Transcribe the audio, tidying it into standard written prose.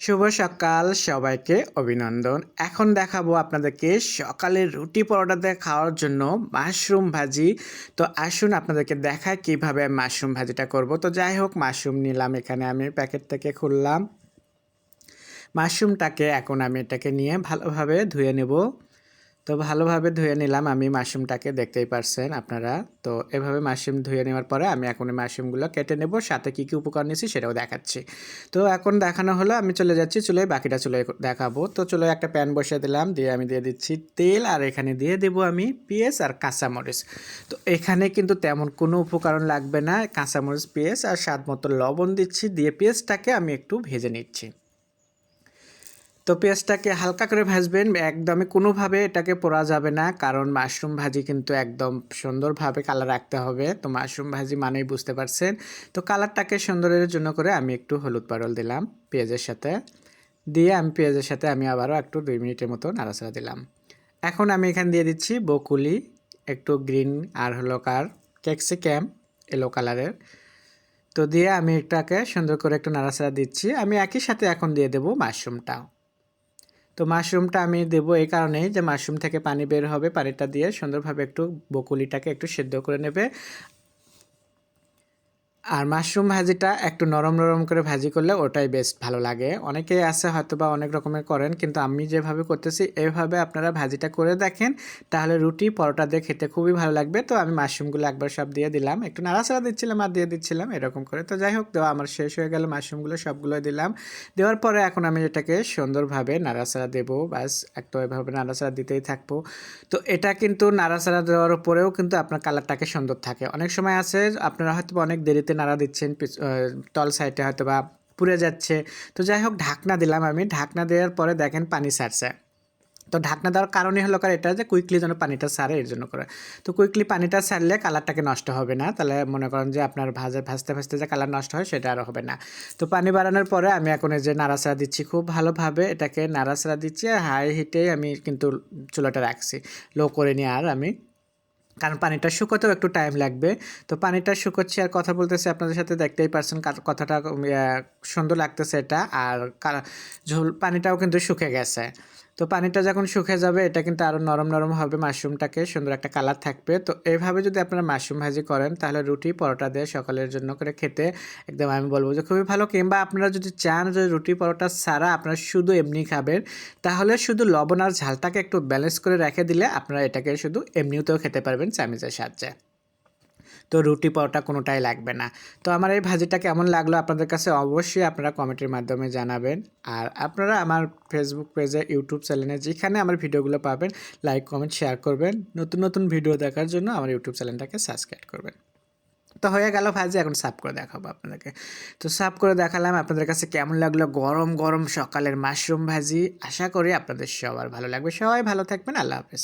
শুভ সকাল সবাইকে অভিনন্দন। এখন দেখাবো আপনাদেরকে সকালে রুটি পরোটাতে খাওয়ার জন্য মাশরুম ভাজি। তো আসুন আপনাদেরকে দেখাই কিভাবে মাশরুম ভাজিটা করব। তো যাই হোক, মাশরুম নিলাম, এখানে আমি প্যাকেট থেকে খুললাম মাশরুমটাকে। এখন আমি এটাকে নিয়ে ভালোভাবে ধুয়ে নেব। তো ভালোভাবে ধুয়ে নিলাম আমি মাশরুমটাকে, দেখতেই পারছেন আপনারা। তো এভাবে মাশরুম ধুয়ে নেওয়ার পরে আমি এখন এই মাশরুমগুলো কেটে নেব, সাথে কী কী উপকরণ নিয়েছি সেটাও দেখাচ্ছি। তো এখন দেখানো হলো, আমি চলে যাচ্ছি চুলোয়, বাকিটা চুলোয় দেখাবো। তো চুলোয় একটা প্যান বসিয়ে দিলাম, দিয়ে আমি দিয়ে দিচ্ছি তেল, আর এখানে দিয়ে দেবো আমি পেঁয়াজ আর কাঁচামরিচ। তো এখানে কিন্তু তেমন কোনো উপকরণ লাগবে না, কাঁচামরিচ, পেঁয়াজ আর স্বাদ মতো লবণ দিচ্ছি, দিয়ে পেঁয়াজটাকে আমি একটু ভেজে নিচ্ছি। তো পেঁয়াজটাকে হালকা করে ভাজবেন, একদমই কোনোভাবে এটাকে পোড়া যাবে না, কারণ মাশরুম ভাজি কিন্তু একদম সুন্দরভাবে কালার রাখতে হবে। তো মাশরুম ভাজি মানেই বুঝতে পারছেন। তো কালারটাকে সুন্দরের জন্য করে আমি একটু হলুদ পাউডার দিলাম পেঁয়াজের সাথে, দিয়ে আমি পেঁয়াজের সাথে আমি আবারও একটু 2 মিনিটের মতো নাড়াচাড়া দিলাম। এখন আমি এখানে দিয়ে দিচ্ছি বকুলি, একটু গ্রিন, আর হলো ক্যাপসিকাম এলো কালারের। তো দিয়ে আমি এটাকে সুন্দর করে একটু নাড়াচাড়া দিচ্ছি। আমি একই সাথে এখন দিয়ে দেবো মাশরুমটা। তো মাশরুমটা আমি দেবো এই কারণেই যে মাশরুম থেকে পানি বের হবে, পানিটা দিয়ে সুন্দরভাবে একটু বকুলিটাকে একটু সেদ্ধ করে নেবে। আর মাশরুম ভাজিটা একটু নরম নরম করে ভাজি করলে ওটাই বেস্ট ভালো লাগে। অনেকেই আছে হয়তো বা অনেক রকমের করেন, কিন্তু আমি যেভাবে করতেছি এইভাবে আপনারা ভাজিটা করে দেখেন, তাহলে রুটি পরোটা দিয়ে খেতে খুবই ভালো লাগবে। তো আমি মাশরুমগুলো একবার সব দিয়ে দিলাম, একটু নাড়াচাড়া দিচ্ছিলাম আর দিয়ে দিচ্ছিলাম এরকম করে। তো যাই হোক, দেওয়া আমার শেষ হয়ে গেল, মাশরুমগুলো সবগুলো দিলাম। দেওয়ার পরে এখন আমি এটাকে সুন্দরভাবে নাড়াচাড়া দেবো, বাস একটু এভাবে নাড়াচাড়া দিতেই থাকবো। তো এটা কিন্তু নাড়াচাড়া দেওয়ার পরেও কিন্তু আপনার কালারটাকে সুন্দর থাকে। অনেক সময় আছে আপনারা হয়তো অনেক দেরিতে নাড়া দিচ্ছেন, তল সাইডে হয়তো বা পুড়ে যাচ্ছে। তো যাই হোক, ঢাকনা দিলাম আমি, ঢাকনা দেওয়ার পরে দেখেন পানি ছাড়ছে। তো ঢাকনা দেওয়ার কারণই হলো এটা যে কুইকলি যেন পানিটা ছাড়ে, এর জন্য করে। তো কুইকলি পানিটা ছাড়লে কালারটাকে নষ্ট হবে না, তাহলে মনে করেন যে আপনার ভাজতে ভাজতে যে কালার নষ্ট হয় সেটা আর হবে না। তো পানি বাড়ানোর পরে আমি এখন এই যে নাড়াচাড়া দিচ্ছি, খুব ভালোভাবে এটাকে নাড়াচাড়া দিচ্ছি। আর হাই হিটেই আমি কিন্তু চুলাটা রাখছি, লো করে নিয়ে। আর আমি, কারণ পানিটা শুকোতেও একটু টাইম লাগবে। তো পানিটা শুকোচ্ছে আর কথা বলতেছি আপনাদের সাথে, দেখতেই পারছেন কথাটা সুন্দর লাগতেছে এটা। আর ঝোল পানিটাও কিন্তু শুকে গেছে। তো পানিটা যখন শুকে যাবে এটা কিন্তু আরও নরম নরম হবে, মাশরুমটাকে সুন্দর একটা কালার থাকবে। তো এইভাবে যদি আপনারা মাশরুম ভাজি করেন, তাহলে রুটি পরোটা দিয়ে সকালের জন্য করে খেতে একদম আমি বলবো যে খুবই ভালো। কিংবা আপনারা যদি চান যে রুটি পরোটা ছাড়া আপনারা শুধু এমনি খাবেন, তাহলে শুধু লবণ আর ঝালটাকে একটু ব্যালেন্স করে রেখে দিলে আপনারা এটাকে শুধু এমনিতেও খেতে পারবেন চামিচের সাহায্যে। তো রুটি পরোটা কোনোটাই লাগবে না। তো আমার এই ভাজিটা কেমন লাগলো আপনাদের কাছে অবশ্যই আপনারা কমেন্টের মাধ্যমে জানাবেন। আর আপনারা আমার ফেসবুক পেজে, ইউটিউব চ্যানেলে যেখানে আমার ভিডিওগুলো পাবেন, লাইক, কমেন্ট, শেয়ার করবেন। নতুন নতুন ভিডিও দেখার জন্য আমার ইউটিউব চ্যানেলটাকে সাবস্ক্রাইব করবেন। তো হয়ে গেল ভাজি, এখন সার্ভ করে দেখাবো আপনাদেরকে। তো সার্ভ করে দেখালাম, আপনাদের কাছে কেমন লাগলো গরম গরম সকালের মাশরুম ভাজি। আশা করি আপনাদের সবার ভালো লাগবে। সবাই ভালো থাকবেন, আল্লাহ হাফেজ।